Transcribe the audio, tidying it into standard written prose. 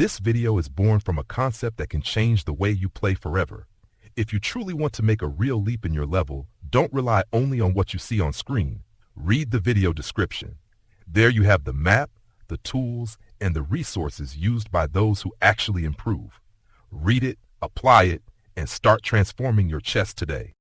This video is born from a concept that can change the way you play forever. If you truly want to make a real leap in your level, don't rely only on what you see on screen. Read the video description. There you have the map, the tools, and the resources used by those who actually improve. Read it, apply it, and start transforming your chess today.